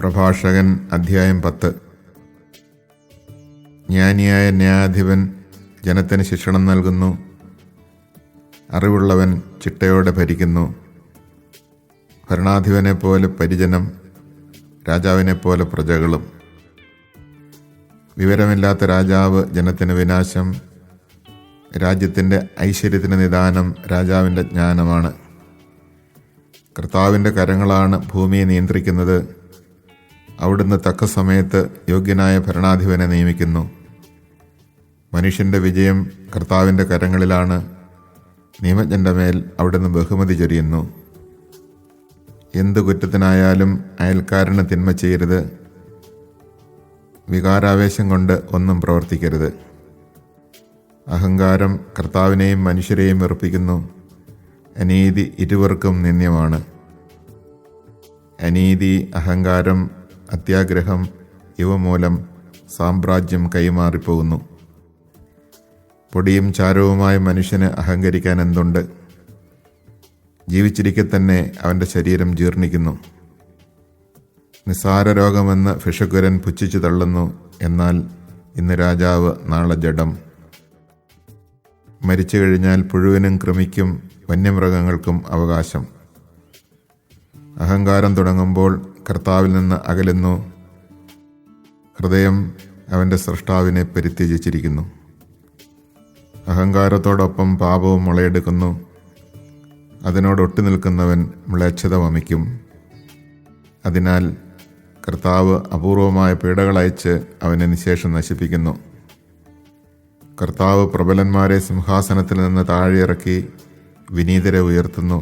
പ്രഭാഷകൻ അധ്യായം 10. ജ്ഞാനിയായ ന്യായാധിപൻ ജനത്തിന് ശിക്ഷണം നൽകുന്നു. അറിവുള്ളവൻ ചിട്ടയോടെ ഭരിക്കുന്നു. ഭരണാധിപനെപ്പോലെ പരിജനം, രാജാവിനെപ്പോലെ പ്രജകളും. വിവരമില്ലാത്ത രാജാവ് ജനത്തിന് വിനാശം. രാജ്യത്തിൻ്റെ ഐശ്വര്യത്തിന് നിദാനം രാജാവിൻ്റെ ജ്ഞാനമാണ്. കർത്താവിൻ്റെ കരങ്ങളാണ് ഭൂമിയെ നിയന്ത്രിക്കുന്നത്. അവിടുന്ന് തക്ക സമയത്ത് യോഗ്യനായ ഭരണാധിപനെ നിയമിക്കുന്നു. മനുഷ്യൻ്റെ വിജയം കർത്താവിൻ്റെ കരങ്ങളിലാണ്. നിയമജ്ഞൻ്റെ മേൽ അവിടുന്ന് ബഹുമതി ചൊരിയുന്നു. എന്തു കുറ്റത്തിനായാലും അയൽക്കാരന് തിന്മ ചെയ്യരുത്. വികാരാവേശം കൊണ്ട് ഒന്നും പ്രവർത്തിക്കരുത്. അഹങ്കാരം കർത്താവിനെയും മനുഷ്യരെയും വെറുപ്പിക്കുന്നു. അനീതി ഇരുവർക്കും നിന്ദ്യമാണ്. അനീതി, അഹങ്കാരം, അത്യാഗ്രഹം ഇവ മൂലം സാമ്രാജ്യം കൈമാറിപ്പോകുന്നു. പൊടിയും ചാരവുമായ മനുഷ്യന് അഹങ്കരിക്കാൻ എന്തുണ്ട്? ജീവിച്ചിരിക്കെ തന്നെ അവൻ്റെ ശരീരം ജീർണിക്കുന്നു. നിസ്സാര രോഗമെന്ന് ഭിഷഗ്വരൻ പുച്ഛിച്ചു തള്ളുന്നു. എന്നാൽ ഇന്ന് രാജാവ്, നാളെ ജഡം. മരിച്ചു കഴിഞ്ഞാൽ പുഴുവിനും കൃമിക്കും വന്യമൃഗങ്ങൾക്കും അവകാശം. അഹങ്കാരം തുടങ്ങുമ്പോൾ കർത്താവിൽ നിന്ന് അകലുന്നു. ഹൃദയം അവൻ്റെ സ്രഷ്ടാവിനെ പരിത്യജിച്ചിരിക്കുന്നു. അഹങ്കാരത്തോടൊപ്പം പാപവും മുളയെടുക്കുന്നു. അതിനോടൊട്ടി നിൽക്കുന്നവൻ മ്ലേച്ഛത വമിക്കും. അതിനാൽ കർത്താവ് അപൂർവമായ പീഡകളയച്ച് അവനെ നിശേഷം നശിപ്പിക്കുന്നു. കർത്താവ് പ്രബലന്മാരെ സിംഹാസനത്തിൽ നിന്ന് താഴെയിറക്കി വിനീതരെ ഉയർത്തുന്നു.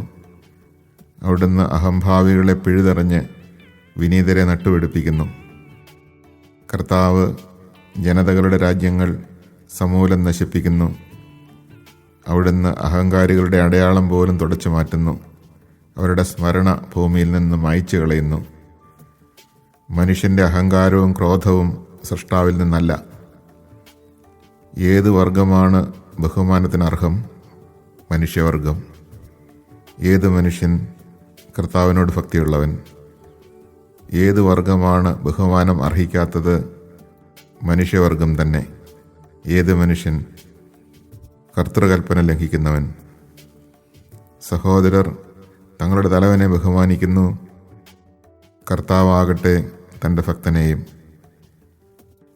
അവിടുന്ന് അഹംഭാവികളെ പിഴുതെറിഞ്ഞ് വിനീതരെ നട്ടുപിടിപ്പിക്കുന്നു. കർത്താവ് ജനതകളുടെ രാജ്യങ്ങൾ സമൂലം നശിപ്പിക്കുന്നു. അവിടുന്ന് അഹങ്കാരികളുടെ അടയാളം പോലും തുടച്ചു മാറ്റുന്നു. അവരുടെ സ്മരണ ഭൂമിയിൽ നിന്ന് മായ്ച്ചു കളയുന്നു. മനുഷ്യൻ്റെ അഹങ്കാരവും ക്രോധവും സൃഷ്ടാവിൽ നിന്നല്ല. ഏത് വർഗമാണ് ബഹുമാനത്തിനർഹം? മനുഷ്യവർഗം. ഏത് മനുഷ്യൻ കർത്താവിനോട് ഭക്തിയുള്ളവൻ? ഏത് വർഗമാണ് ബഹുമാനം അർഹിക്കാത്തത്? മനുഷ്യവർഗം തന്നെ. ഏത് മനുഷ്യൻ കർത്തൃകൽപ്പന ലംഘിക്കുന്നവൻ? സഹോദരർ തങ്ങളുടെ തലവനെ ബഹുമാനിക്കുന്നു. കർത്താവാകട്ടെ തൻ്റെ ഭക്തനെയും.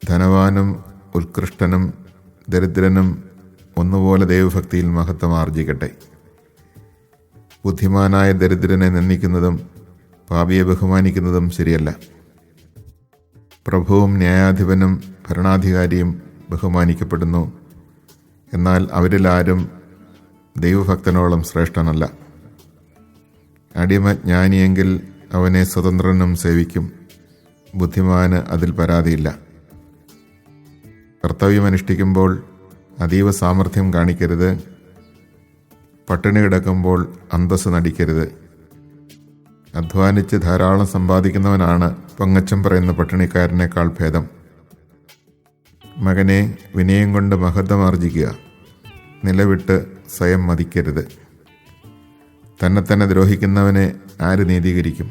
ധനവാനും ഉത്കൃഷ്ടനും ദരിദ്രനും ഒന്നുപോലെ ദൈവഭക്തിയിൽ മഹത്വം ആർജിക്കട്ടെ. ബുദ്ധിമാനായ ദരിദ്രനെ നിന്ദിക്കുന്നതും പാപിയെ ബഹുമാനിക്കുന്നതും ശരിയല്ല. പ്രഭുവും ന്യായാധിപനും ഭരണാധികാരിയും ബഹുമാനിക്കപ്പെടുന്നു. എന്നാൽ അവരിലാരും ദൈവഭക്തനോളം ശ്രേഷ്ഠനല്ല. അടിമ ജ്ഞാനിയെങ്കിൽ അവനെ സ്വതന്ത്രനും സേവിക്കും. ബുദ്ധിമാന് അതിൽ പരാതിയില്ല. കർത്തവ്യമനുഷ്ഠിക്കുമ്പോൾ അതീവ സാമർഥ്യം കാണിക്കരുത്. പട്ടിണി കിടക്കുമ്പോൾ അന്തസ്സ് നടിക്കരുത്. അധ്വാനിച്ച് ധാരാളം സമ്പാദിക്കുന്നവനാണ് പൊങ്ങച്ചം പറയുന്ന പട്ടിണിക്കാരനേക്കാൾ ഭേദം. മകനെ, വിനയം കൊണ്ട് മഹത്വം ആർജിക്കുക. നിലവിട്ട് സ്വയം മതിക്കരുത്. തന്നെ ദ്രോഹിക്കുന്നവനെ ആര് നീതീകരിക്കും?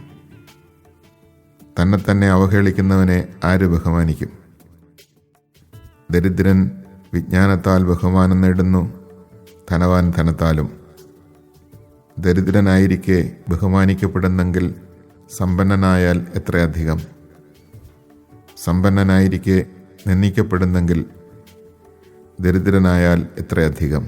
തന്നെ അവഹേളിക്കുന്നവനെ ആര് ബഹുമാനിക്കും? ദരിദ്രൻ വിജ്ഞാനത്താൽ ബഹുമാനം നേടുന്നു, ധനവാൻ ധനത്താലും. ദരിദ്രനായിരിക്കെ ബഹുമാനിക്കപ്പെടുന്നെങ്കിൽ സമ്പന്നനായാൽ എത്രയധികം. സമ്പന്നനായിരിക്കെ നിന്ദിക്കപ്പെടുന്നെങ്കിൽ ദരിദ്രനായാൽ എത്രയധികം.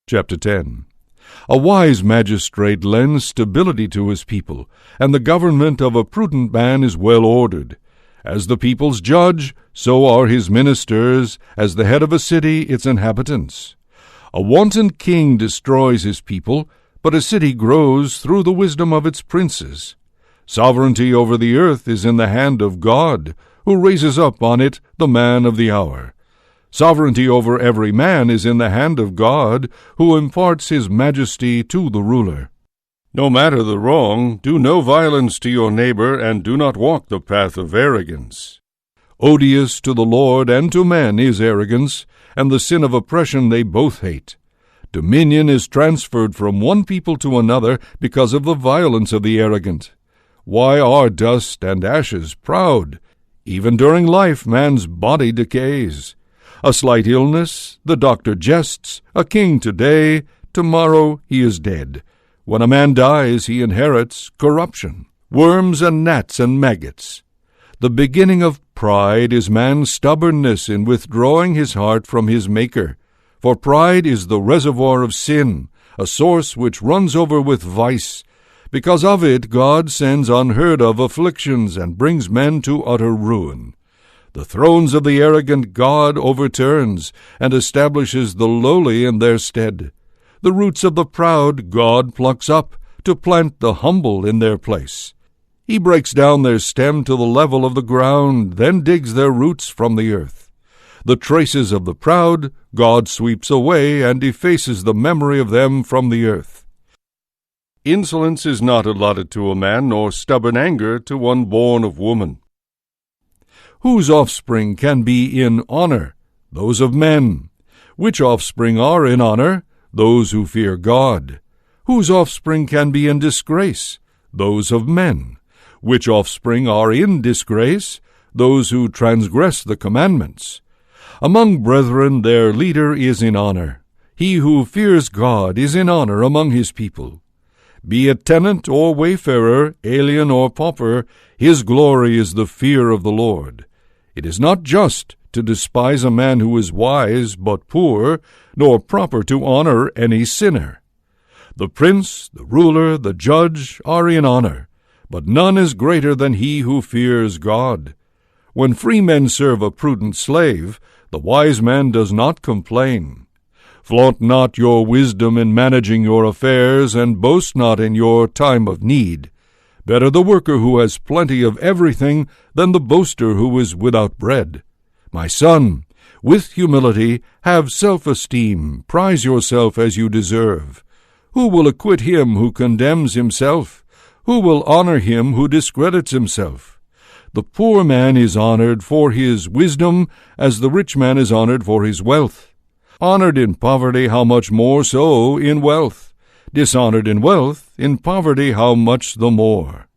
Chapter 10. A wise magistrate lends stability to his people, and the government of a prudent man is well ordered. As the people's judge, so are his ministers, as the head of a city its inhabitants. A wanton king destroys his people, but a city grows through the wisdom of its princes. Sovereignty over the earth is in the hand of God, who raises up on it the man of the hour. Sovereignty over every man is in the hand of God, who imparts his majesty to the ruler. No matter the wrong, do no violence to your neighbor, and do not walk the path of arrogance. Odious to the Lord and to men is arrogance, and the sin of oppression they both hate. Dominion is transferred from one people to another because of the violence of the arrogant. Why are dust and ashes proud? Even during life man's body decays. A slight illness, the doctor jests, a king today, tomorrow he is dead. When a man dies, he inherits corruption, worms and gnats and maggots. The beginning of pride is man's stubbornness in withdrawing his heart from his Maker. For pride is the reservoir of sin, a source which runs over with vice. Because of it God sends unheard of afflictions and brings men to utter ruin. The thrones of the arrogant God overturns, and establishes the lowly in their stead. The roots of the proud God plucks up, to plant the humble in their place. He breaks down their stem to the level of the ground, then digs their roots from the earth. The traces of the proud God sweeps away, and effaces the memory of them from the earth. Insolence is not allotted to a man, nor stubborn anger to one born of woman. Whose offspring can be in honor? Those of men. Which offspring are in honor? Those who fear God. Whose offspring can be in disgrace? Those of men. Which offspring are in disgrace? Those who transgress the commandments. Among brethren their leader is in honor. He who fears God is in honor among his people. Be it tenant or wayfarer, alien or pauper, his glory is the fear of the Lord. It is not just to despise a man who is wise but poor, nor proper to honor any sinner. The prince, the ruler, the judge are in honor, but none is greater than he who fears God. When free men serve a prudent slave, the wise man does not complain. Flaunt not your wisdom in managing your affairs, and boast not in your time of need. Better the worker who has plenty of everything than the boaster who is without bread. My son, with humility have self-esteem, prize yourself as you deserve. Who will acquit him who condemns himself? Who will honor him who discredits himself? The poor man is honored for his wisdom, as the rich man is honored for his wealth. Honored in poverty, how much more so in wealth? Dishonored in wealth, in poverty how much the more?